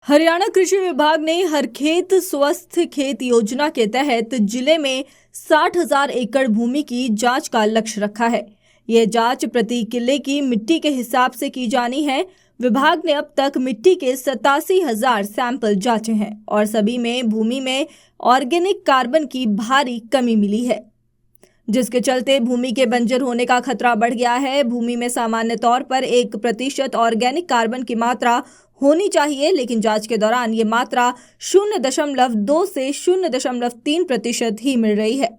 हरियाणा कृषि विभाग ने हर खेत स्वस्थ खेत योजना के तहत जिले में 60,000 एकड़ भूमि की जांच का लक्ष्य रखा है। यह जांच प्रति किले की मिट्टी के हिसाब से की जानी है। विभाग ने अब तक मिट्टी के 87,000 सैंपल जांचे हैं और सभी में भूमि में ऑर्गेनिक कार्बन की भारी कमी मिली है, जिसके चलते भूमि के बंजर होने का खतरा बढ़ गया है। भूमि में सामान्य तौर पर 1% ऑर्गेनिक कार्बन की मात्रा होनी चाहिए, लेकिन जांच के दौरान ये मात्रा 0.2 से 0.3% ही मिल रही है।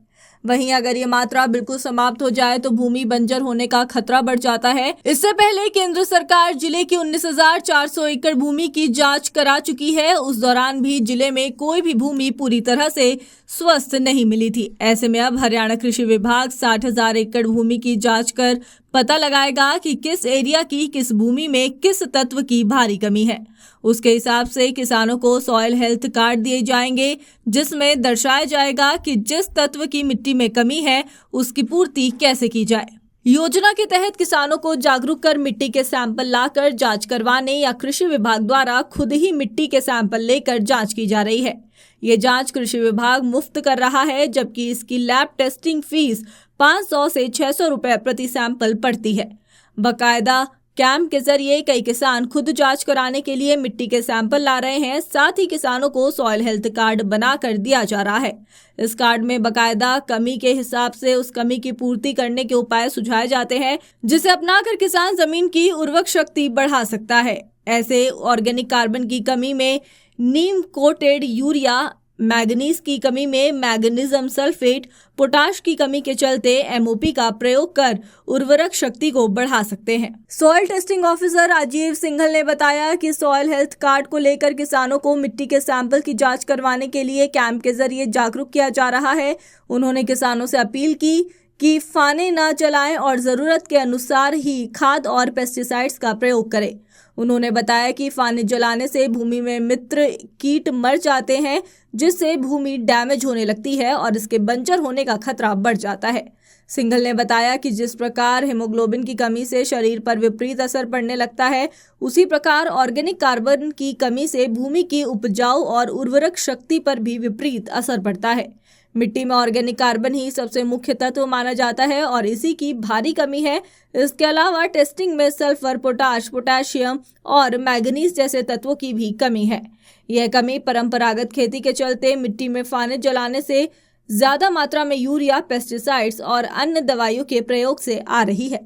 वहीं अगर ये मात्रा बिल्कुल समाप्त हो जाए तो भूमि बंजर होने का खतरा बढ़ जाता है। इससे पहले केंद्र सरकार जिले की 19,400 एकड़ भूमि की जांच करा चुकी है। उस दौरान भी जिले में कोई भी भूमि पूरी तरह से स्वस्थ नहीं मिली थी। ऐसे में अब हरियाणा कृषि विभाग 60,000 एकड़ भूमि की जांच कर पता लगाएगा कि किस एरिया की किस भूमि में किस तत्व की भारी कमी है। उसके हिसाब से किसानों को सॉइल हेल्थ कार्ड दिए जाएंगे, जिसमें दर्शाया जाएगा कि जिस तत्व की मिट्टी में कमी है उसकी पूर्ति कैसे की जाए। योजना के तहत किसानों को जागरूक कर मिट्टी के सैंपल लाकर जांच करवाने या कृषि विभाग द्वारा खुद ही मिट्टी के सैंपल लेकर जांच की जा रही है। ये जांच कृषि विभाग मुफ्त कर रहा है, जबकि इसकी लैब टेस्टिंग फीस 500 से 600 रुपए प्रति सैंपल पड़ती है। बाकायदा कैंप के जरिए कई किसान खुद जांच कराने के लिए मिट्टी के सैंपल ला रहे हैं। साथ ही किसानों को सॉइल हेल्थ कार्ड बनाकर दिया जा रहा है। इस कार्ड में बाकायदा कमी के हिसाब से उस कमी की पूर्ति करने के उपाय सुझाए जाते हैं, जिसे अपनाकर किसान जमीन की उर्वरक शक्ति बढ़ा सकता है। ऐसे ऑर्गेनिक कार्बन की कमी में नीम कोटेड यूरिया, मैग्नीज की कमी में मैग्नीशियम सल्फेट, पोटाश की कमी के चलते MOP का प्रयोग कर उर्वरक शक्ति को बढ़ा सकते हैं। Soil testing officer Rajeev Singhal ने बताया कि सॉइल हेल्थ कार्ड को लेकर किसानों को मिट्टी के सैंपल की जांच करवाने के लिए कैंप के जरिए जागरूक किया जा रहा है। उन्होंने किसानों से अपील की कि फाने ना जलाएं और जरूरत के अनुसार ही खाद और पेस्टिसाइड्स का प्रयोग करें। उन्होंने बताया कि फाने जलाने से भूमि में मित्र कीट मर जाते हैं, जिससे भूमि डैमेज होने लगती है और इसके बंजर होने का खतरा बढ़ जाता है। सिंघल ने बताया कि जिस प्रकार हीमोग्लोबिन की कमी से शरीर पर विपरीत असर पड़ने लगता है, उसी प्रकार ऑर्गेनिक कार्बन की कमी से भूमि की उपजाऊ और उर्वरक शक्ति पर भी विपरीत असर पड़ता है। मिट्टी में ऑर्गेनिक कार्बन ही सबसे मुख्य तत्व माना जाता है और इसी की भारी कमी है। इसके अलावा टेस्टिंग में सल्फर, पोटाश, पोटेशियम और मैग्नीज जैसे तत्वों की भी कमी है। यह कमी परंपरागत खेती के चलते मिट्टी में फाने जलाने से ज्यादा मात्रा में यूरिया, पेस्टिसाइड्स और अन्य दवाइयों के प्रयोग से आ रही है।